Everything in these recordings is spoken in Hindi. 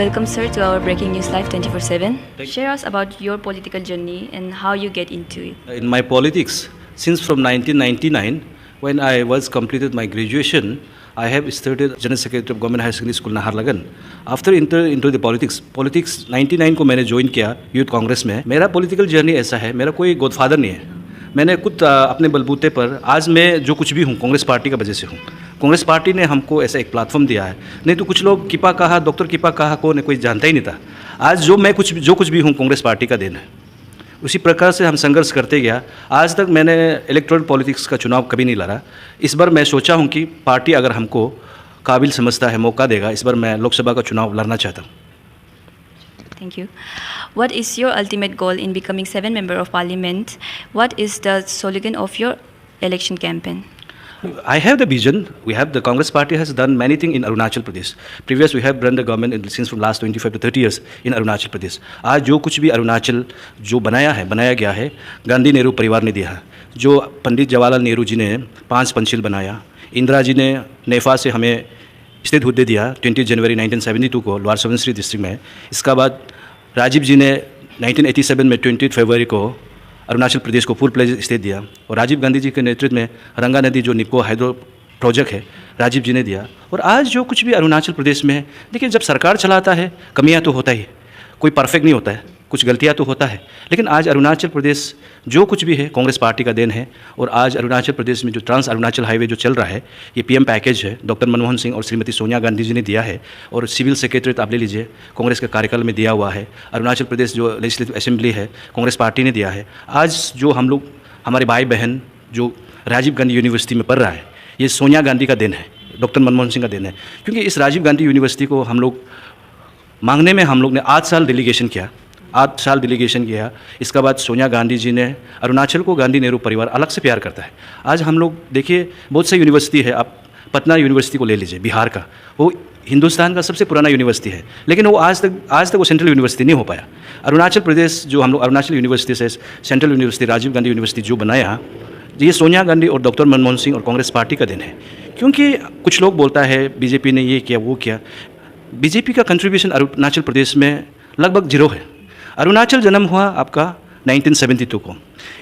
Welcome, sir, to our Breaking News Live 24/7. Share us about your political journey and how you get into it. In my politics, since from 1999, when I was completed my graduation, I have started General Secretary of Government High Secondary School Naharlagan. After enter into the politics 99 को मैंने ज्वाइन किया यूथ कांग्रेस में. मेरा पॉलिटिकल जर्नी ऐसा है, मेरा कोई गॉडफादर नहीं है. मैंने खुद अपने बलबूते पर आज मैं जो कुछ भी हूँ कांग्रेस पार्टी का वजह से हूँ. कांग्रेस पार्टी ने हमको ऐसा एक प्लेटफॉर्म दिया है. नहीं तो कुछ लोग किपा कहा, डॉक्टर किपा कहा को कोई जानता ही नहीं था. आज जो कुछ भी हूँ कांग्रेस पार्टी का देन है. उसी प्रकार से हम संघर्ष करते गया. आज तक मैंने इलेक्टोरल पॉलिटिक्स का चुनाव कभी नहीं लड़ा. इस बार मैं सोचा हूँ कि पार्टी अगर हमको काबिल समझता है, मौका देगा, इस बार मैं लोकसभा का चुनाव लड़ना चाहता हूँ. Thank you. What is your ultimate goal in becoming 7th member of parliament? What is the slogan of your election campaign? I have the vision. The Congress party has done many things in Arunachal Pradesh. Previous we have run the government since from last 25 to 30 years in Arunachal Pradesh. आज जो कुछ भी अरुणाचल जो बनाया गया है, गांधी नेहरू परिवार ने दिया है. जो पंडित जवाहरलाल नेहरू जी ने 5 पंचशील बनाया, इंदिरा जी ने नेफा से हमें स्टेट हुद्दे दिया 20 जनवरी 1972 को लोअर सुबनसिरी डिस्ट्रिक्ट में. इसका बाद राजीव जी ने 1987 में 20 फरवरी को अरुणाचल प्रदेश को फुल प्लेज स्टेट दिया. और राजीव गांधी जी के नेतृत्व में रंगा नदी जो निको हाइड्रो प्रोजेक्ट है राजीव जी ने दिया. और आज जो कुछ भी अरुणाचल प्रदेश में है, देखिए जब सरकार चलाता है कमियां तो होता ही है, कोई परफेक्ट नहीं होता है, कुछ गलतियां तो होता है. लेकिन आज अरुणाचल प्रदेश जो कुछ भी है कांग्रेस पार्टी का देन है. और आज अरुणाचल प्रदेश में जो ट्रांस अरुणाचल हाईवे जो चल रहा है, ये पीएम पैकेज है, डॉक्टर मनमोहन सिंह और श्रीमती सोनिया गांधी जी ने दिया है. और सिविल सेक्रेटरीट आप ले लीजिए, कांग्रेस के कार्यकाल में दिया हुआ है. अरुणाचल प्रदेश जो लेजिस्लेटिव असेंबली है कांग्रेस पार्टी ने दिया है. आज जो हम लोग हमारे भाई बहन जो राजीव गांधी यूनिवर्सिटी में पढ़ रहा है, ये सोनिया गांधी का देन है, डॉक्टर मनमोहन सिंह का देन है. क्योंकि इस राजीव गांधी यूनिवर्सिटी को हम लोग मांगने में हम लोग ने 8 साल डेलीगेशन किया. इसका बाद सोनिया गांधी जी ने अरुणाचल को गांधी नेहरू परिवार अलग से प्यार करता है. आज हम लोग देखिए बहुत सी यूनिवर्सिटी है, आप पटना यूनिवर्सिटी को ले लीजिए बिहार का, वो हिंदुस्तान का सबसे पुराना यूनिवर्सिटी है, लेकिन वो आज तक वो सेंट्रल यूनिवर्सिटी नहीं हो पाया. अरुणाचल प्रदेश जो हम लोग अरुणाचल यूनिवर्सिटी से central university Rajiv Gandhi university जो बनाया, ये सोनिया गांधी और डॉक्टर मनमोहन सिंह और कांग्रेस पार्टी का दिन है. क्योंकि कुछ लोग बोलता है बीजेपी ने ये किया वो किया. बीजेपी का कंट्रीब्यूशन अरुणाचल प्रदेश में लगभग 0 है. अरुणाचल जन्म हुआ आपका 1972 को,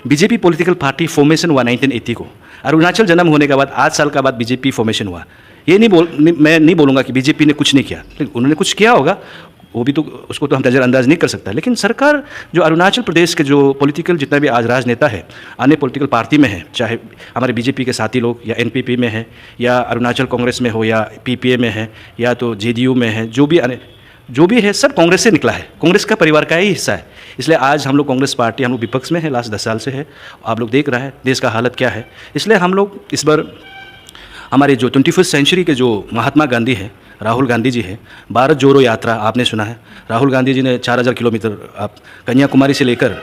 बीजेपी पॉलिटिकल पार्टी फॉर्मेशन हुआ 1980 को. अरुणाचल जन्म होने के बाद 8 साल का बाद बीजेपी फॉर्मेशन हुआ. मैं नहीं बोलूँगा कि बीजेपी ने कुछ नहीं किया, लेकिन उन्होंने कुछ किया होगा, वो भी तो उसको तो हम नज़रअंदाज नहीं कर सकता. लेकिन सरकार जो अरुणाचल प्रदेश के जो पॉलिटिकल जितना भी आज राजनेता है अन्य पॉलिटिकल पार्टी में है, चाहे हमारे बीजेपी के साथी लोग या एनपीपी में है या अरुणाचल कांग्रेस में हो या पीपीए में है या तो जेडीयू में है, जो भी है सब कांग्रेस से निकला है, कांग्रेस का परिवार का ही हिस्सा है. इसलिए आज हम लोग कांग्रेस पार्टी हम लोग विपक्ष में है, लास्ट 10 साल से है. आप लोग देख रहा है देश का हालत क्या है. इसलिए हम लोग इस बार हमारे जो 21st सेंचुरी के जो महात्मा गांधी है, राहुल गांधी जी है, भारत जोड़ो यात्रा आपने सुना है. राहुल गांधी जी ने 4000 किलोमीटर आप कन्याकुमारी से लेकर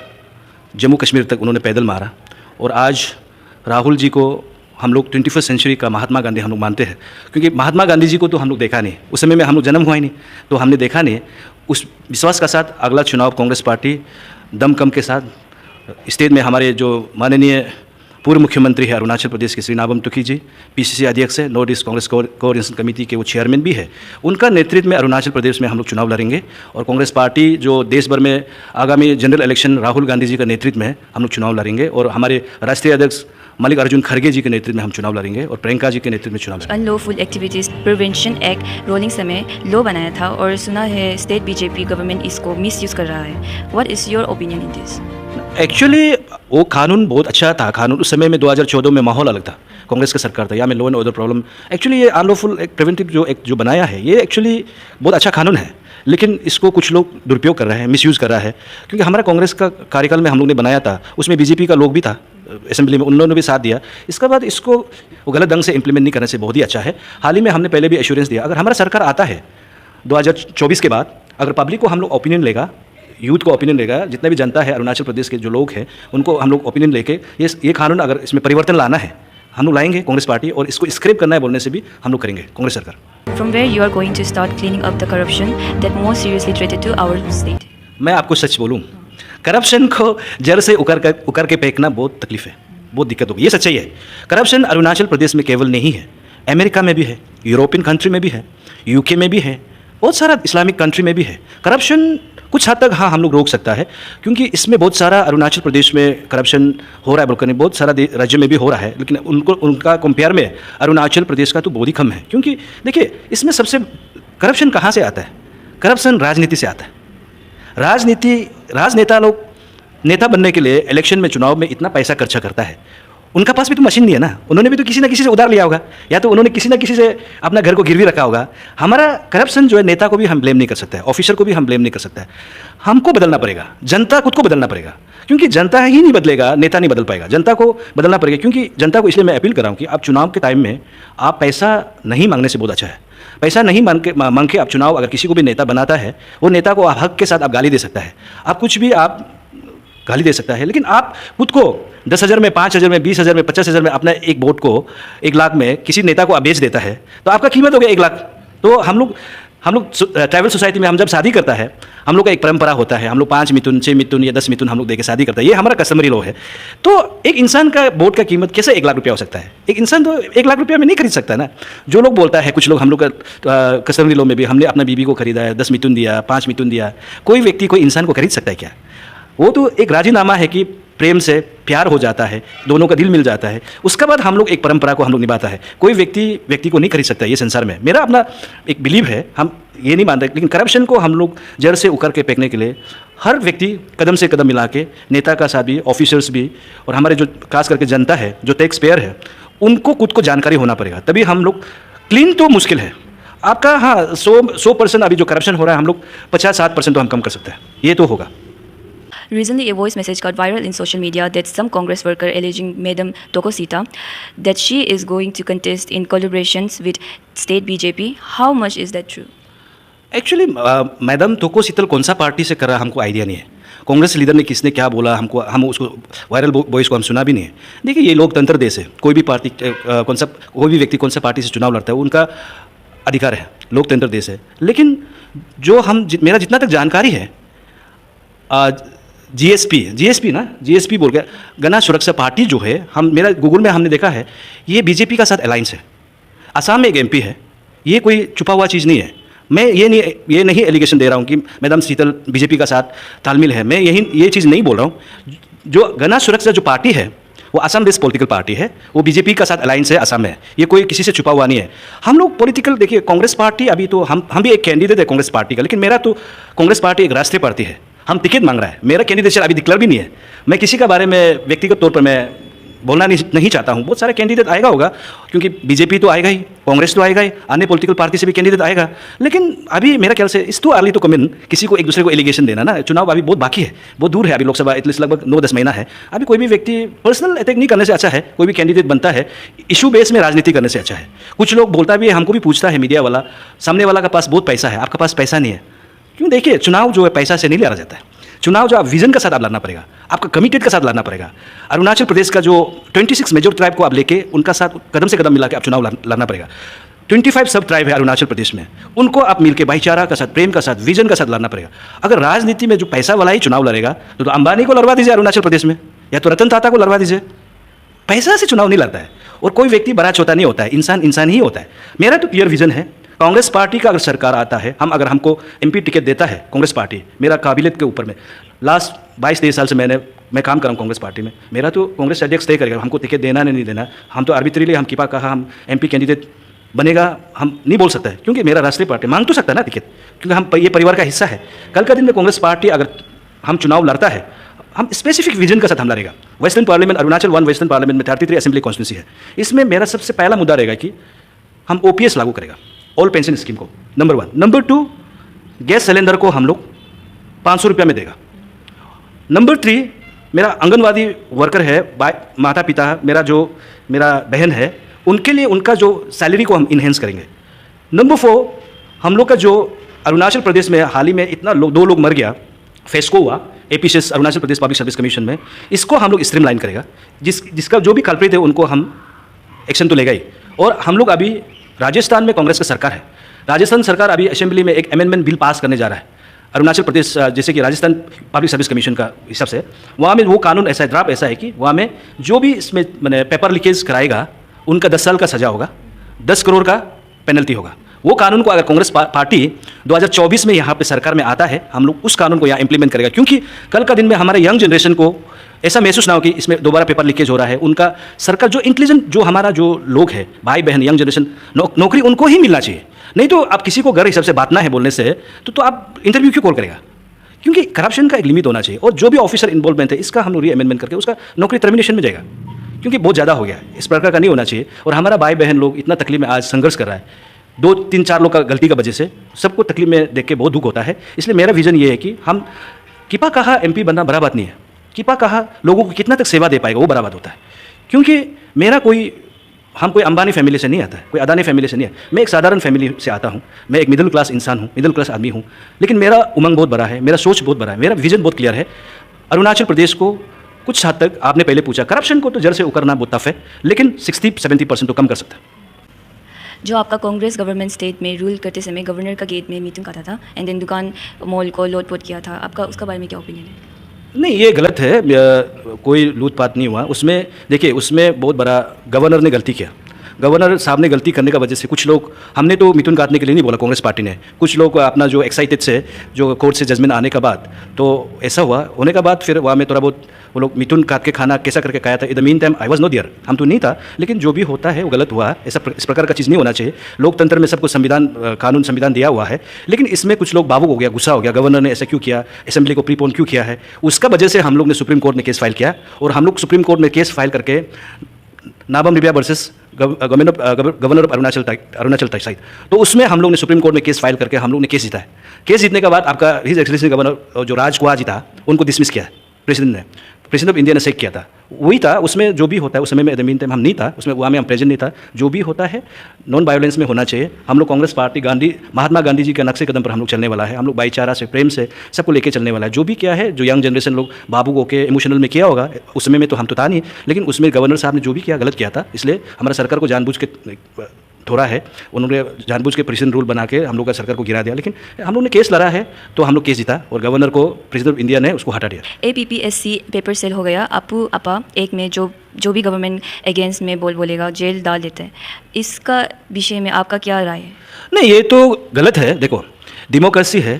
जम्मू कश्मीर तक उन्होंने पैदल मारा. और आज राहुल जी को हम लोग 21st सेंचुरी का महात्मा गांधी हम लोग मानते हैं. क्योंकि महात्मा गांधी जी को तो हम लोग देखा नहीं, उस समय में हम लोग जन्म हुआ ही नहीं, तो हमने देखा नहीं. उस विश्वास का साथ अगला चुनाव कांग्रेस पार्टी दमखम के साथ स्टेट में हमारे जो माननीय पूर्व मुख्यमंत्री है अरुणाचल प्रदेश के श्री नाबम तुकी जी, पीसीसी अध्यक्ष है, north east Congress coordination committee के वो चेयरमैन भी है, उनका नेतृत्व में अरुणाचल प्रदेश में हम लोग चुनाव लड़ेंगे. और कांग्रेस पार्टी जो देश भर में आगामी जनरल इलेक्शन राहुल गांधी जी का नेतृत्व में हम लोग चुनाव लड़ेंगे. और हमारे राष्ट्रीय अध्यक्ष मल्लिकार्जुन खड़गे जी के नेतृत्व में हम चुनाव लड़ेंगे और प्रियंका जी के नेतृत्व में चुनाव लड़ेंगे. Unlawful activities prevention act rolling समय लॉ बनाया था और सुना है स्टेट बीजेपी गवर्नमेंट इसको मिसयूज कर रहा है. What is your opinion in this? Actually वो कानून बहुत अच्छा था. कानून उस समय में 2014 में माहौल अलग था, कांग्रेस का सरकार था, या में law and order problem. Actually ये अनलॉफुल एक प्रिवेंटिव जो बनाया है, ये एक्चुअली बहुत अच्छा कानून है, लेकिन इसको कुछ लोग दुरुपयोग कर रहे हैं, मिसयूज़ कर रहा है. क्योंकि हमारा कांग्रेस का कार्यकाल में हम लोग ने बनाया था, उसमें बीजेपी का लोग भी था असेंबली में, उन्होंने भी साथ दिया. इसके बाद इसको वो गलत ढंग से इम्प्लीमेंट नहीं करने से बहुत ही अच्छा है. हाल ही में हमने पहले भी एश्योरेंस दिया, अगर हमारा सरकार आता है 2024 के बाद, अगर पब्लिक को हम लोग ओपिनियन लेगा, यूथ को ओपिनियन लेगा, जितना भी जनता है अरुणाचल प्रदेश के जो लोग हैं उनको हम लोग ओपिनियन लेके ये कानून अगर इसमें परिवर्तन लाना है हम लोग लाएंगे कांग्रेस पार्टी, और इसको स्क्रैप करना है बोलने से भी हम लोग करेंगे कांग्रेस सरकार. From where you are going to start cleaning up the corruption that most seriously threatened to our state? मैं आपको सच बोलूँ, करप्शन को जड़ से उकर के फेंकना बहुत तकलीफ है, बहुत दिक्कत होगी, ये सच्चाई है. करप्शन अरुणाचल प्रदेश में केवल नहीं है, अमेरिका में भी है, यूरोपियन कंट्री में भी है, यूके में भी है, बहुत सारा इस्लामिक कंट्री में भी है। करप्शन कुछ हद तक हाँ हम लोग रोक सकता है, क्योंकि इसमें बहुत सारा अरुणाचल प्रदेश में करप्शन हो रहा है बोलकर नहीं, बहुत सारा राज्य में भी हो रहा है, लेकिन उनका कंपेयर में अरुणाचल प्रदेश का तो बहुत ही कम है। क्योंकि देखिए इसमें सबसे करप्शन कहाँ से आता है? करप्शन राजनीति से आता है। राजनेता लोग नेता बनने के लिए इलेक्शन में, चुनाव में इतना पैसा खर्चा करता है, उनका पास भी तो मशीन नहीं है ना, उन्होंने भी तो किसी ना किसी से उधार लिया होगा, या तो उन्होंने किसी ना किसी से अपना घर को गिरवी रखा होगा। हमारा करप्शन जो है, नेता को भी हम ब्लेम नहीं कर सकते, ऑफिसर को भी हम ब्लेम नहीं कर सकते, हमको बदलना पड़ेगा, जनता खुद को बदलना पड़ेगा, क्योंकि जनता ही नहीं बदलेगा, नेता नहीं बदल पाएगा, जनता को बदलना पड़ेगा। क्योंकि जनता को इसलिए मैं अपील कर रहा हूँ कि आप चुनाव के टाइम में आप पैसा नहीं मांगने से बहुत अच्छा है। पैसा नहीं मांग के आप चुनाव, अगर किसी को भी नेता बनाता है, वो नेता को आप हक के साथ आप गाली दे सकता है, आप कुछ भी आप गाली दे सकता है, लेकिन आप खुद को 10,000 में, 5,000 में, 20,000 में, 50,000 में अपना एक वोट को 1 लाख में किसी नेता को आप बेच देता है, तो आपका कीमत हो गया 1 लाख। तो हम लोग ट्राइबल सोसाइटी में हम जब शादी करता है, हम लोग का एक परंपरा होता है, हम लोग 5 मिथुन, 6 मिथुन या 10 मिथुन हम लोग दे के शादी करता है, ये हमारा कस्टमरी लॉ है। तो एक इंसान का वोट का कीमत कैसे 1 लाख रुपया हो सकता है? एक इंसान तो 1 लाख रुपया में नहीं खरीद सकता ना। जो लोग बोलता है, कुछ लोग, हम लोग का कस्टमरी लॉ में भी हमने अपना बीबी को खरीदा है, 10 मिथुन दिया, 5 मिथुन दिया, कोई व्यक्ति कोई इंसान को खरीद सकता है क्या? वो तो एक राजीनामा है कि प्रेम से प्यार हो जाता है, दोनों का दिल मिल जाता है, उसके बाद हम लोग एक परंपरा को हम लोग निभाता है। कोई व्यक्ति को नहीं खरीद सकता ये संसार में। मेरा अपना एक बिलीव है, हम ये नहीं मानते, लेकिन करप्शन को हम लोग जड़ से उकर के फेंकने के लिए हर व्यक्ति कदम से कदम मिला के, नेता का साथ भी, ऑफिसर्स भी, और हमारे जो खास करके जनता है, जो टैक्स पेयर है, उनको खुद को जानकारी होना पड़ेगा, तभी हम लोग क्लीन। तो मुश्किल है आपका, हाँ 100% अभी जो करप्शन हो रहा है, हम लोग 50-60% तो हम कम कर सकते हैं, ये तो होगा। Recently, a voice message got viral in social media that some Congress worker alleging Madam Tokosita that she is going to contest in collaborations with state BJP. How much is that true? Actually madam तोकोसीतल कौन सा पार्टी से कर रहा है हमको आइडिया नहीं है। कांग्रेस लीडर ने किसने क्या बोला हमको, हम उसको वायरल वॉइस को हम सुना भी नहीं है। देखिए ये लोकतंत्र देश है, कोई भी पार्टी कोई भी व्यक्ति कौन सा पार्टी से चुनाव लड़ता है उनका अधिकार है, लोकतंत्र देश है। लेकिन जो मेरा जितना तक जानकारी है, जीएसपी बोल के गणा सुरक्षा पार्टी जो है, मेरा गूगल में हमने देखा है, ये बीजेपी का साथ अलायंस है। असम में एक एमपी है, ये कोई छुपा हुआ चीज़ नहीं है। मैं ये नहीं एलिगेशन दे रहा हूँ कि मैडम शीतल बीजेपी का साथ तालमेल है, मैं ये चीज़ नहीं बोल रहा हूँ। जो गणा सुरक्षा जो पार्टी है वो असम बेस्ड पॉलिटिकल पार्टी है, वो बीजेपी का साथ अलायंस है असम में, ये कोई किसी से छुपा हुआ नहीं है। हम लोग पॉलिटिकल, देखिए कांग्रेस पार्टी अभी तो हम भी एक कैंडिडेट है कांग्रेस पार्टी का, लेकिन मेरा तो कांग्रेस पार्टी एक राष्ट्रीय पार्टी है, हम टिकट मांग रहा है, मेरा कैंडिडेट अभी डिक्लेयर भी नहीं है। मैं किसी के बारे में व्यक्तिगत तौर पर मैं बोलना नहीं चाहता हूँ। बहुत सारे कैंडिडेट आएगा होगा, क्योंकि बीजेपी तो आएगा ही, कांग्रेस तो आएगा ही, अन्य पॉलिटिकल पार्टी से भी कैंडिडेट आएगा, लेकिन अभी मेरा ख्याल से इस टू अर्ली टू कमेंट किसी को एक दूसरे को एलिगेशन देना ना। चुनाव अभी बहुत बाकी है, बहुत दूर है, अभी लोकसभा एटलीस्ट लगभग 9-10 महीना है। अभी कोई भी व्यक्ति पर्सनल अटैक नहीं करने से अच्छा है, कोई भी कैंडिडेट बनता है इशू बेस में राजनीति करने से अच्छा है। कुछ लोग बोलता भी है, हमको भी पूछता है मीडिया वाला, सामने वाला का पास बहुत पैसा है, आपका पास पैसा नहीं है। क्यों? देखिए चुनाव जो है पैसा से नहीं लड़ा जाता है। चुनाव जो आप विजन के साथ आप लड़ना पड़ेगा, आपका कमिटेड के साथ लड़ना पड़ेगा। अरुणाचल प्रदेश का जो 26 मेजर ट्राइब को आप लेके उनका साथ कदम से कदम मिला के आप चुनाव लड़ना पड़ेगा। 25 सब ट्राइब है अरुणाचल प्रदेश में, उनको आप मिलके भाईचारा का साथ, प्रेम का साथ, विजन का साथ लड़ना पड़ेगा। अगर राजनीति में जो पैसा वाला ही चुनाव लड़ेगा तो अंबानी को लड़वा दीजिए अरुणाचल प्रदेश में, या तो रतन टाटा को लड़वा दीजिए। पैसा से चुनाव नहीं लड़ता है, और कोई व्यक्ति बड़ा छोटा नहीं होता है, इंसान ही होता है। मेरा तो क्लियर विजन है, कांग्रेस पार्टी का अगर सरकार आता है, अगर हमको एमपी टिकट देता है कांग्रेस पार्टी, मेरा काबिलियत के ऊपर में लास्ट 22-23 साल से मैं काम कर रहा हूँ कांग्रेस पार्टी में, मेरा तो कांग्रेस अध्यक्ष तय करेगा हमको टिकट देना नहीं देना। हम तो आर्बिट्रीली हम किपा कहा हम एमपी कैंडिडेट बनेगा, हम नहीं बोल सकते हैं, क्योंकि मेरा राष्ट्रीय पार्टी मांग तो सकता है ना टिकट, क्योंकि हम ये परिवार का हिस्सा है। कल का दिन में कांग्रेस पार्टी अगर हम चुनाव लड़ता है, हम स्पेसिफिक विजन के साथ हम लड़ेगा। Western parliament, Arunachal 1 western parliament में 33 असेंबली कॉन्स्टिट्यूंसी है। इसमें मेरा सबसे पहला मुद्दा रहेगा कि हम ओपीएस लागू करेगा, ऑल पेंशन स्कीम को, नंबर 1। नंबर 2, गैस सिलेंडर को हम लोग 500 रुपया में देगा। नंबर 3, मेरा आंगनवाड़ी वर्कर है, माता पिता, मेरा बहन है, उनके लिए उनका जो सैलरी को हम इन्हेंस करेंगे। नंबर 4, हम लोग का जो अरुणाचल प्रदेश में हाल ही में इतना 2 लोग मर गया, फेस्को हुआ, एपीसीएस Arunachal Pradesh public service commission में, इसको हम लोग स्ट्रीमलाइन करेगा। जिसका जो भी कल्प्रिट है उनको हम एक्शन तो लेगा ही। और हम लोग अभी राजस्थान में कांग्रेस का सरकार है, राजस्थान सरकार अभी असेंबली में एक अमेंडमेंट बिल पास करने जा रहा है अरुणाचल प्रदेश, जैसे कि राजस्थान पब्लिक सर्विस कमीशन का हिसाब से, वहाँ में वो कानून ऐसा है, ड्राफ्ट ऐसा है कि वहाँ में जो भी इसमें मैंने पेपर लीकेज कराएगा उनका 10 साल का सजा होगा, 10 करोड़ का पेनल्टी होगा। वो कानून को अगर कांग्रेस पार्टी 2024 में यहाँ पे सरकार में आता है, हम लोग उस कानून को यहाँ इंप्लीमेंट करेगा, क्योंकि कल का दिन में हमारे यंग जनरेशन को ऐसा महसूस ना हो कि इसमें दोबारा पेपर लीकेज हो रहा है। उनका सरकार जो इंटेलिजेंट जो हमारा जो लोग है, भाई बहन यंग जनरेशन, नौकरी उनको ही मिलना चाहिए। नहीं तो आप किसी को घर हिसाब से बांटना है बोलने से तो आप इंटरव्यू क्यों कॉल करेगा? क्योंकि करप्शन का एक लिमिट होना चाहिए, और जो भी ऑफिसर इन्वॉल्वमेंट है इसका हम लोग री अमेंडमेंट करके उसका नौकरी टर्मिनेशन में जाएगा, क्योंकि बहुत ज़्यादा हो गया है, इस प्रकार का नहीं होना चाहिए। और हमारा भाई बहन लोग इतना तकलीफ में आज संघर्ष कर रहा है, 2-3-4 लोग का गलती का वजह से सबको तकलीफ में देख के बहुत दुख होता है। इसलिए मेरा विजन ये है कि हम किपा कहा MP बनना बड़ा बात नहीं है, किपा कहा लोगों को कितना तक सेवा दे पाएगा वो बड़ा बात होता है। क्योंकि मेरा हम कोई अंबानी फैमिली से नहीं आता है, कोई अदानी फैमिली से नहीं है, मैं एक साधारण फैमिली से आता हूँ, मैं एक मिडिल क्लास इंसान हूँ, मिडिल क्लास आदमी हूँ, लेकिन मेरा उमंग बहुत बड़ा है, मेरा सोच बहुत बड़ा है, मेरा विजन बहुत क्लियर है। अरुणाचल प्रदेश को कुछ हद तक, आपने पहले पूछा, करप्शन को तो जड़ से उकरना बहुत टफ है, लेकिन 60-70% तो कम कर सकता है। जो आपका कांग्रेस गवर्नमेंट स्टेट में रूल करते समय गवर्नर का गेट में मीटिंग करता था एंड देन दुकान मॉल को लूटपाट किया था, आपका उसका बारे में क्या ओपिनियन है? नहीं, ये गलत है, कोई लूटपाट नहीं हुआ उसमें। देखिए, उसमें बहुत बड़ा गवर्नर ने गलती किया। गवर्नर साहब ने गलती करने का वजह से कुछ लोग, हमने तो मिथुन काटने के लिए नहीं बोला कांग्रेस पार्टी ने, कुछ लोग अपना जो एक्साइटेड से, जो कोर्ट से जजमेंट आने का बाद तो ऐसा हुआ, होने का बाद फिर वहाँ में थोड़ा बहुत वो लोग मिथुन काट के खाना कैसा करके खाया था। In the mean time I was not there, हम तो नहीं था, लेकिन जो भी होता है वो गलत हुआ। ऐसा इस प्रकार का चीज़ नहीं होना चाहिए। लोकतंत्र में सबको संविधान, कानून संविधान दिया हुआ है, लेकिन इसमें कुछ लोग भावुक हो गया, गुस्सा हो गया, गवर्नर ने ऐसा क्यों किया, असेंबली को प्रीपोन क्यों किया है, उसका वजह से हम लोग ने सुप्रीम कोर्ट में केस फाइल किया। और हम लोग सुप्रीम कोर्ट में केस फाइल करके Nabam Rebia versus governor of Arunachal टाइसाइड, तो उसमें हम लोग ने सुप्रीम कोर्ट में केस फाइल करके हम लोग ने केस जीता है। केस जीतने के बाद आपका हिज एक्सेलेंसी गवर्नर जो राज कुआ जी था, उनको डिसमिस किया प्रेसिडेंट ऑफ इंडिया ने सेक किया था। वही था, उसमें जो भी होता है उस समय में मीन टाइम हम नहीं था, उसमें वहाँ में हम प्रेजेंट नहीं था। जो भी होता है नॉन वायलेंस में होना चाहिए। हम लोग कांग्रेस पार्टी महात्मा गांधी जी के नक्शे कदम पर हम लोग चलने वाला है। हम लोग भाईचारा से, प्रेम से सबको लेके चलने वाला है। जो भी क्या है, जो यंग जनरेशन लोग बाबू होके इमोशनल में किया होगा, उस समय में तो हम तो था नहीं, लेकिन उसमें गवर्नर साहब ने जो भी किया गलत किया था। इसलिए हमारा सरकार को जानबूझ के थोड़ा है, उन्होंने जानबूझ के प्रेसिडेंट रूल बना के हम लोग का सरकार को गिरा दिया। लेकिन हम लोग ने केस लड़ा है तो हम लोग केस जीता और गवर्नर को प्रेसिडेंट ऑफ इंडिया ने उसको हटा दिया। APPSC पेपर सेल हो गया, अपू अपा एक में जो भी गवर्नमेंट अगेंस्ट में बोलेगा जेल डाल देते हैं। इसका विषय में आपका क्या राय है? नहीं, ये तो गलत है। देखो, डेमोक्रेसी है,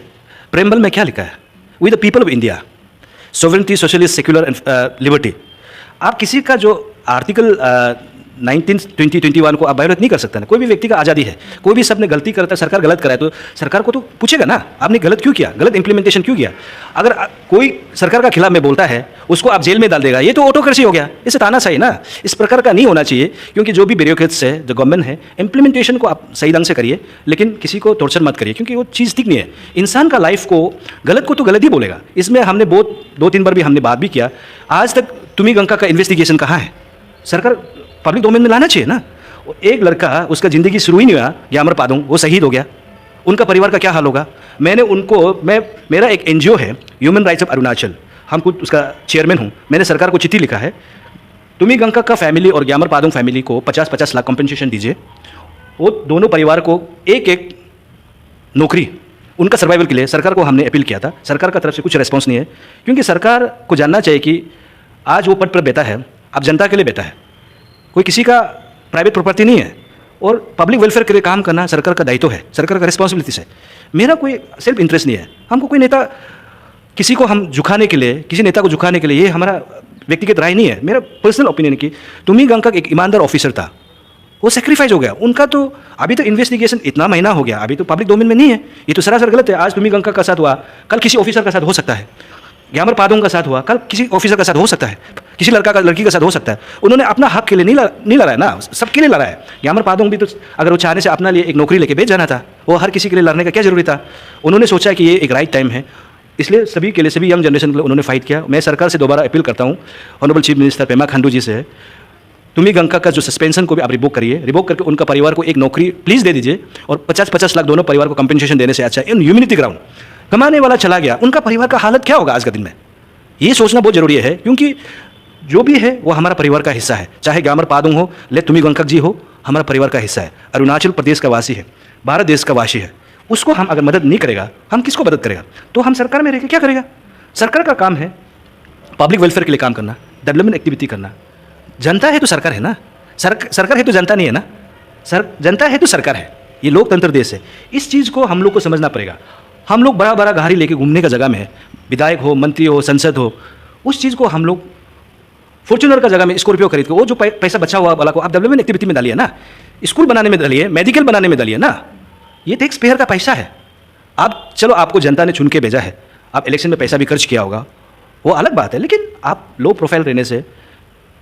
प्रेम्बल में क्या लिखा है, we the people of India, sovereignty, socialist, secular and liberty. आप किसी का जो आर्टिकल 19-20-21 को आप वायलेट नहीं कर सकते ना। कोई भी व्यक्ति का आज़ादी है, कोई भी सबने गलती करता है, सरकार गलत कराए तो सरकार को तो पूछेगा ना, आपने गलत क्यों किया, गलत इंप्लीमेंटेशन क्यों किया। अगर कोई सरकार का खिलाफ में बोलता है, उसको आप जेल में डाल देगा, ये तो ऑटोक्रेसी हो गया, इसे तानाशाही ना। इस प्रकार का नहीं होना चाहिए, क्योंकि जो भी ब्यूरोक्रेट्स है, जो गवर्नमेंट है, इंप्लीमेंटेशन को आप सही ढंग से करिए, लेकिन किसी को टॉर्चर मत करिए, क्योंकि वो चीज़ ठीक नहीं है। इंसान का लाइफ को गलत को तो गलत ही बोलेगा। इसमें हमने बहुत 2-3 बार भी हमने बात भी किया। आज तक तुमी गंगा का इन्वेस्टिगेशन कहाँ है? सरकार पब्लिक डोमेन में लाना चाहिए ना। एक लड़का, उसका ज़िंदगी शुरू ही नहीं हुआ, ग्यामर पादुंग, वो शहीद हो गया, उनका परिवार का क्या हाल होगा। मेरा एक NGO है, ह्यूमन राइट्स ऑफ अरुणाचल, हम खुद उसका चेयरमैन हूँ। मैंने सरकार को चिट्ठी लिखा है, तुमी गंगा का फैमिली और ग्यामर पादुंग फैमिली को 50-50 लाख कंपनसेशन दीजिए। वो दोनों परिवार को एक नौकरी उनका सर्वाइवल के लिए सरकार को हमने अपील किया था। सरकार का तरफ से कुछ रिस्पॉन्स नहीं है, क्योंकि सरकार को जानना चाहिए कि आज वो पद पर बैठा है, अब जनता के लिए बैठा है, कोई किसी का प्राइवेट प्रॉपर्टी नहीं है। और पब्लिक वेलफेयर के लिए काम करना सरकार का दायित्व है, सरकार का रिस्पॉन्सिबिलिटीज है। मेरा कोई सेल्फ इंटरेस्ट नहीं है। हमको कोई नेता, किसी को हम झुकाने के लिए, किसी नेता को झुकाने के लिए, ये हमारा व्यक्तिगत राय नहीं है। मेरा पर्सनल ओपिनियन है कि तुमी गंगा एक ईमानदार ऑफिसर था, वो सेक्रीफाइस हो गया। उनका तो अभी तो इन्वेस्टिगेशन इतना महीना हो गया, अभी तो पब्लिक डोमेन में नहीं है। ये तो सरासर गलत है। आज तुमी गंगा का साथ हुआ, कल किसी ऑफिसर का साथ हो सकता है। ग्यामर पादुंग का साथ हुआ, कल किसी ऑफिसर का साथ हो सकता है, किसी लड़की का साथ हो सकता है। उन्होंने अपना हक के लिए नहीं लड़ा है ना, सबके लिए लड़ा है। ग्यामर पादुंग भी तो अगर वो चाहने से अपना लिए एक नौकरी लेके बेच जाना था, वो हर किसी के लिए लड़ने का क्या जरूरी था। उन्होंने सोचा कि ये एक राइट टाइम है, इसलिए सभी के लिए, सभी यंग जनरेशन के लिए उन्होंने फाइट किया। मैं सरकार से दोबारा अपील करता हूँ, honourable chief minister Pema Khandu ji से, तुमी गंगा का जो सस्पेंशन को भी आप रिवोक करिए, रिवोक करके उनका परिवार को एक नौकरी प्लीज़ दे दीजिए। और 50-50 लाख दोनों परिवार को कंपनसेशन देने से अच्छा इन ह्यूमैनिटी ग्राउंड, कमाने वाला चला गया, उनका परिवार का हालत क्या होगा आज के दिन में, ये सोचना बहुत जरूरी है। क्योंकि जो भी है वो हमारा परिवार का हिस्सा है, चाहे ग्यामर पादुंग हो, ले तुमी गंगक जी हो, हमारा परिवार का हिस्सा है। अरुणाचल प्रदेश का वासी है, भारत देश का वासी है। उसको हम अगर मदद नहीं करेगा, हम किसको मदद करेगा? तो हम सरकार में रह के क्या करेगा? सरकार का काम है पब्लिक वेलफेयर के लिए काम करना, डेवलपमेंट एक्टिविटी करना। जनता है तो सरकार है ना, सरकार है तो जनता नहीं है ना, जनता है तो सरकार है। ये लोकतंत्र देश है। इस चीज़ को हम लोग को समझना पड़ेगा। हम लोग बड़ा बड़ा गाड़ी लेके घूमने का जगह में है, विधायक हो, मंत्री हो, संसद हो, उस चीज़ को हम लोग फॉर्च्यूनर का जगह में स्कॉर्पियो खरीद के वो जो पैसा बचा हुआ वाला को आप डेवलपमेंट एक्टिविटी में डालिए ना, स्कूल बनाने में डालिए, मेडिकल बनाने में डालिए ना। ये टैक्स पेयर का पैसा है। आप चलो, आपको जनता ने चुन के भेजा है, आप इलेक्शन में पैसा भी खर्च किया होगा, वो अलग बात है, लेकिन आप लो प्रोफाइल रहने से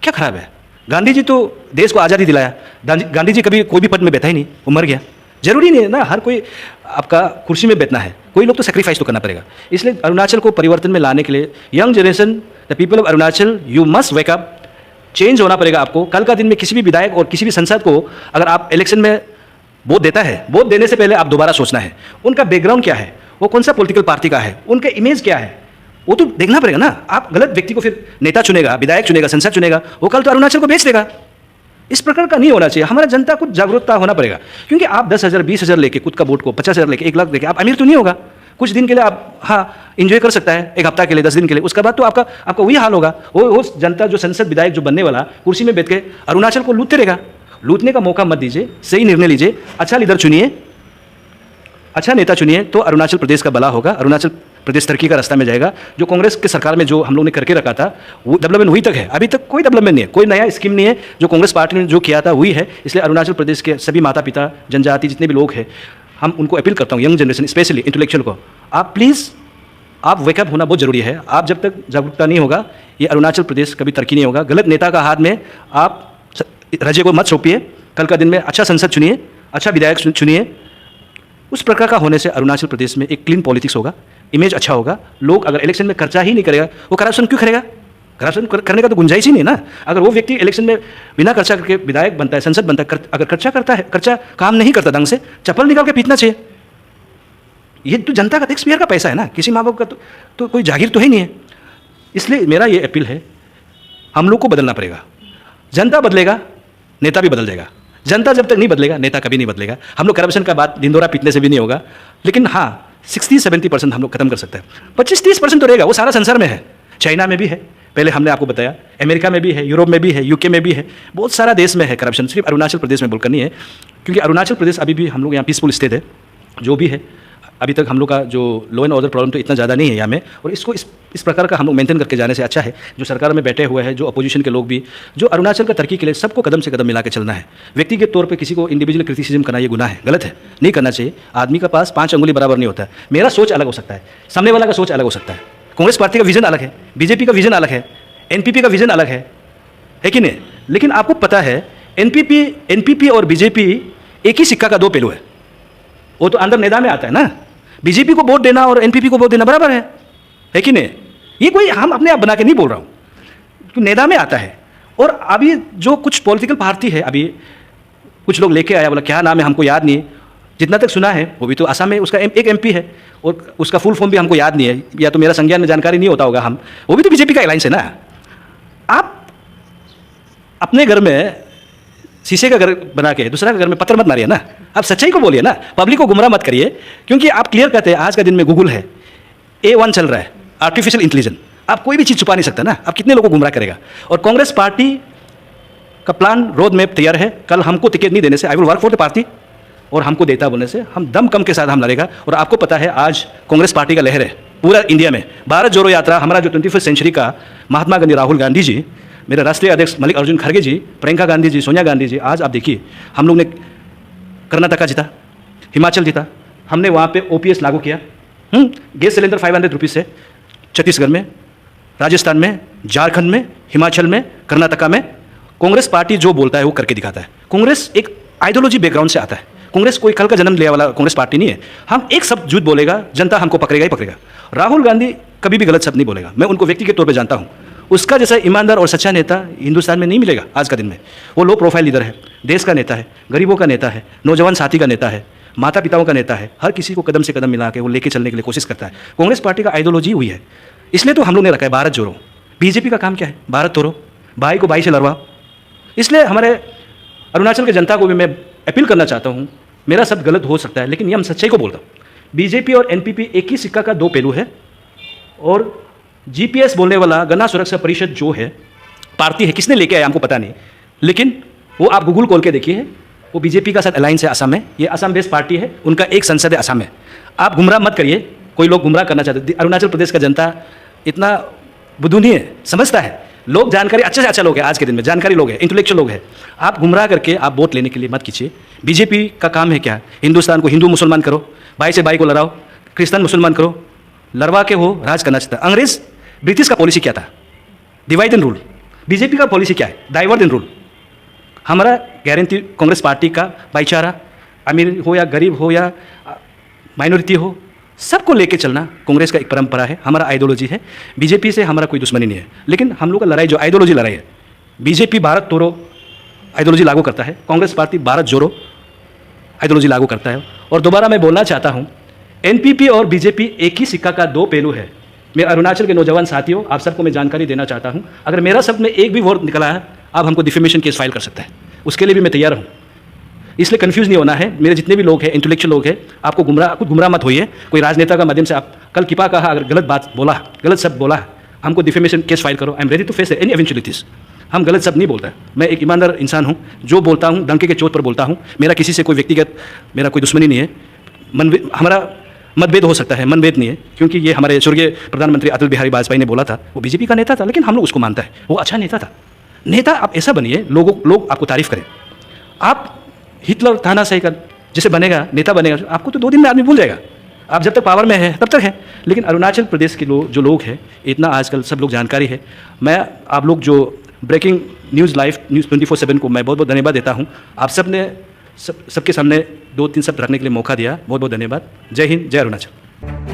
क्या खराब है? गांधी जी तो देश को आज़ादी दिलाया। गांधी जी कभी कोई भी पद में बैठा ही नहीं, वो मर गया। जरूरी नहीं है ना हर कोई आपका कुर्सी में बैठना है, कोई लोग तो सेक्रीफाइस तो करना पड़ेगा। इसलिए अरुणाचल को परिवर्तन में लाने के लिए young generation, the people of Arunachal, you must wake up. Change होना पड़ेगा आपको। कल का दिन में किसी भी विधायक और किसी भी संसद को अगर आप इलेक्शन में वोट देता है, वोट देने से पहले आप दोबारा सोचना है उनका बैकग्राउंड क्या है, वो कौन सा पॉलिटिकल पार्टी का है, उनका इमेज क्या है, वो तो देखना पड़ेगा ना। आप गलत व्यक्ति को फिर नेता चुनेगा, विधायक चुनेगा, संसद चुनेगा, वो कल तो अरुणाचल को बेच देगा। इस प्रकार का नहीं होना चाहिए। हमारा जनता को जागरूकता होना पड़ेगा, क्योंकि आप 10,000 20,000 लेके खुद का वोट को 50,000 लेके 1 लाख लेके आप अमीर तो नहीं होगा। कुछ दिन के लिए आप हाँ इंजॉय कर सकता है, 1 हफ्ता के लिए, 10 दिन के लिए, उसके बाद तो आपका वही हाल होगा। वो जनता जो संसद विधायक जो बनने वाला कुर्सी में बैठ के अरुणाचल को लूटते रहेगा। लूटने का मौका मत दीजिए, सही निर्णय लीजिए, अच्छा लीडर चुनिए, अच्छा नेता चुनिए, तो अरुणाचल प्रदेश का भला होगा। अरुणाचल प्रदेश तरक्की का रास्ता में जाएगा। जो कांग्रेस के सरकार में जो हम लोग ने करके रखा था वो डेवलपमेंट वही तक है, अभी तक कोई डेवलपमेंट नहीं है, कोई नया स्कीम नहीं है। जो कांग्रेस पार्टी ने जो किया था वही है। इसलिए अरुणाचल प्रदेश के सभी माता पिता, जनजाति जितने भी लोग हैं, हम उनको अपील करता हूँ, यंग जनरेशन स्पेशली इंटेलेक्चुअल को, आप प्लीज़ आप वेकअप होना बहुत ज़रूरी है। आप जब तक जागरूकता नहीं होगा, ये अरुणाचल प्रदेश कभी तरक्की नहीं होगा। गलत नेता का हाथ में आप रजे को मत सौंपिए। कल का दिन में अच्छा संसद चुनिए, अच्छा विधायक चुनिए। उस प्रकार का होने से अरुणाचल प्रदेश में एक क्लीन पॉलिटिक्स होगा, इमेज अच्छा होगा। लोग अगर इलेक्शन में खर्चा ही नहीं करेगा, वो करप्शन क्यों करेगा? करप्शन करने का तो गुंजाइश ही नहीं ना। अगर वो व्यक्ति इलेक्शन में बिना खर्चा करके विधायक बनता है, संसद बनता है, अगर खर्चा करता है, खर्चा काम नहीं करता ढंग से, चप्पल निकाल के पीटना चाहिए। ये तो जनता का टैक्स पेयर का पैसा है ना, किसी माँ बाप का तो कोई जागीर तो है नहीं है। इसलिए मेरा ये अपील है, हम लोग को बदलना पड़ेगा। जनता बदलेगा, नेता भी बदल जाएगा। जनता जब तक नहीं बदलेगा, नेता कभी नहीं बदलेगा। हम लोग करप्शन का बात दिनदौरा पीटने से भी नहीं होगा, लेकिन हाँ 60-70% हम लोग खत्म कर सकते हैं। 25-30% तो रहेगा, वो सारा संसार में है। चाइना में भी है, पहले हमने आपको बताया, अमेरिका में भी है, यूरोप में भी है, यूके में भी है, बहुत सारा देश में है करप्शन। सिर्फ अरुणाचल प्रदेश में बोलकर नहीं है, क्योंकि अरुणाचल प्रदेश अभी भी हम लोग यहाँ पीसफुल स्टेट है। जो भी है अभी तक हम लोग का जो लॉ एंड ऑर्डर प्रॉब्लम तो इतना ज़्यादा नहीं है यहाँ में, और इसको इस प्रकार का हम लोग मेंटेन करके जाने से अच्छा है। जो सरकार में बैठे हुए हैं, जो अपोजिशन के लोग भी, जो अरुणाचल का तरक्की के लिए सबको कदम से कदम मिला के चलना है। व्यक्तिगत तौर पे किसी को इंडिविजुअल क्रिटिसिज्म करना ये गुनाह है, गलत है, नहीं करना चाहिए। आदमी का पास 5 अंगुली बराबर नहीं होता है। मेरा सोच अलग हो सकता है, सामने वाला का सोच अलग हो सकता है। कांग्रेस पार्टी का विजन अलग है, बीजेपी का विजन अलग है, एनपीपी का विजन अलग है कि नहीं? लेकिन आपको पता है एनपीपी और बीजेपी एक ही सिक्का का 2 पहलू है। वो तो अंदर मैदान में आता है ना। बीजेपी को वोट देना और एनपीपी को वोट देना बराबर है कि नहीं? ये कोई हम अपने आप बना के नहीं बोल रहा हूँ, तो नेता में आता है। और अभी जो कुछ पॉलिटिकल पार्टी है, अभी कुछ लोग लेके आया, बोला क्या नाम है हमको याद नहीं है। जितना तक सुना है वो भी तो असम में उसका एक एमपी है, और उसका फुल फॉर्म भी हमको याद नहीं है, या तो मेरा संज्ञान में जानकारी नहीं होता होगा। हम वो भी तो बीजेपी का अलायंस है ना। आप अपने घर में शीशे का घर बना के दूसरा के घर में पत्थर मत मारिए ना। आप सच्चाई को बोलिए ना, पब्लिक को गुमराह मत करिए। क्योंकि आप क्लियर कहते हैं आज का दिन में गूगल है, A1 चल रहा है, आर्टिफिशियल इंटेलिजेंस, आप कोई भी चीज़ छुपा नहीं सकता ना। आप कितने लोगों को गुमराह करेगा? और कांग्रेस पार्टी का प्लान, रोड मैप तैयार है। कल हमको टिकट नहीं देने से, I will work for the party, और हमको देता बोलने से हम दम कम के साथ हम लड़ेगा। और आपको पता है आज कांग्रेस पार्टी का लहर है पूरा इंडिया में। भारत जोड़ो यात्रा, हमारा जो 21वीं सेंचुरी का महात्मा गांधी, राहुल गांधी जी, मेरे राष्ट्रीय अध्यक्ष मल्लिकार्जुन खड़गे जी, प्रियंका गांधी जी, सोनिया गांधी जी, आज आप देखिए हम लोग ने कर्नाटका जीता, हिमाचल जीता, हमने वहाँ पे OPS लागू किया। गैस सिलेंडर 500 रुपीज़ से छत्तीसगढ़ में, राजस्थान में, झारखंड में, हिमाचल में, कर्नाटका में। कांग्रेस पार्टी जो बोलता है वो करके दिखाता है। कांग्रेस एक आइडियोलॉजी बैकग्राउंड से आता है। कांग्रेस कोई कल का जन्म लिया वाला कांग्रेस पार्टी नहीं है। हम एक शब्द झूठ बोलेगा, जनता हमको पकड़ेगा ही पकड़ेगा। राहुल गांधी कभी भी गलत शब्द नहीं बोलेगा, मैं उनको व्यक्तिगत तौर पर जानता हूँ। उसका जैसा ईमानदार और सच्चा नेता हिंदुस्तान में नहीं मिलेगा आज का दिन में। वो लो प्रोफाइल लीडर है, देश का नेता है, गरीबों का नेता है, नौजवान साथी का नेता है, माता पिताओं का नेता है। हर किसी को कदम से कदम मिला के वो लेके चलने के लिए कोशिश करता है। कांग्रेस पार्टी का आइडियोलॉजी हुई है, इसलिए तो हम लोग ने रखा है भारत जोड़ो। बीजेपी का काम क्या है? भारत तोड़ो, भाई को भाई से लड़वाओ। इसलिए हमारे अरुणाचल की जनता को भी मैं अपील करना चाहता हूँ, मेरा शब्द गलत हो सकता है लेकिन ये हम सच्चाई को बोलता हूँ। बीजेपी और एनपीपी एक ही सिक्का का 2 पहलू है। और GPS बोलने वाला गन्ना सुरक्षा परिषद जो है पार्टी है, किसने लेके आया हमको पता नहीं, लेकिन वो आप गूगल खोल के देखिए, वो बीजेपी का साथ अलायंस है असम में, ये असम बेस्ड पार्टी है, उनका एक संसद है असम में। आप गुमराह मत करिए, कोई लोग गुमराह करना चाहते। अरुणाचल प्रदेश का जनता इतना बुद्धू नहीं है, समझता है, लोग जानकारी अच्छे से अच्छा लोग हैं, आज के दिन में जानकारी लोग हैं, इंटेलेक्चुअल लोग हैं। आप गुमराह करके आप वोट लेने के लिए मत कीजिए। बीजेपी का काम है क्या? हिंदुस्तान को हिंदू मुसलमान करो, भाई से भाई को लड़ाओ, क्रिश्चियन मुसलमान करो, लड़वा के हो राज करना चाहता। अंग्रेज ब्रिटिश का पॉलिसी क्या था? Divide and rule. बीजेपी का पॉलिसी क्या है? Divert and rule. हमारा गारंटी कांग्रेस पार्टी का भाईचारा, अमीर हो या गरीब हो या माइनॉरिटी हो, सबको लेके चलना कांग्रेस का एक परंपरा है, हमारा आइडियोलॉजी है। बीजेपी से हमारा कोई दुश्मनी नहीं है, लेकिन हम लोग का लड़ाई जो आइडियोलॉजी लड़ाई है, बीजेपी भारत तोड़ो आइडियोलॉजी लागू करता है, कांग्रेस पार्टी भारत जोड़ो आइडियोलॉजी लागू करता है। और दोबारा मैं बोलना चाहता हूँ, एनपीपी और बीजेपी एक ही सिक्का का दो पहलू है। मेरे अरुणाचल के नौजवान साथियों, आप सबको मैं जानकारी देना चाहता हूँ, अगर मेरा शब्द में एक भी वर्ड निकला है, आप हमको डिफेमेशन केस फाइल कर सकते हैं, उसके लिए भी मैं तैयार हूँ। इसलिए कंफ्यूज नहीं होना है। मेरे जितने भी लोग हैं, इंटेलेक्चुअल लोग हैं, आपको गुमराह मत होइए। कोई राजनेता का माध्यम से आप कल किपा कहा, अगर गलत बात बोला, गलत शब्द बोला, हमको डिफेमेशन केस फाइल करो। I am ready to face any eventualities. हम गलत शब्द नहीं बोलते। मैं एक ईमानदार इंसान हूँ, जो बोलता हूँ डंके के चोट पर बोलता हूँ। मेरा किसी से कोई व्यक्तिगत मेरा कोई दुश्मनी नहीं है। हमारा मतभेद हो सकता है, मनभेद नहीं है, क्योंकि ये हमारे स्वर्गीय प्रधानमंत्री अटल बिहारी वाजपेयी ने बोला था। वो बीजेपी का नेता था, लेकिन हम लोग उसको मानता है, वो अच्छा नेता था। नेता आप ऐसा बनिए, लोग आपको तारीफ करें। आप हिटलर थाना सही कर जैसे बनेगा, नेता बनेगा, आपको तो 2 दिन में आदमी भूल जाएगा। आप जब तक पावर में है तब तक है। लेकिन अरुणाचल प्रदेश के जो लोग हैं, इतना आजकल सब लोग जानकारी है। मैं आप लोग जो ब्रेकिंग न्यूज़ लाइव न्यूज़ 24/7 को मैं बहुत बहुत धन्यवाद देता हूँ। आप सब ने सबके सामने 2-3 शब्द रखने के लिए मौका दिया, बहुत बहुत धन्यवाद। जय हिंद, जय अरुणाचल।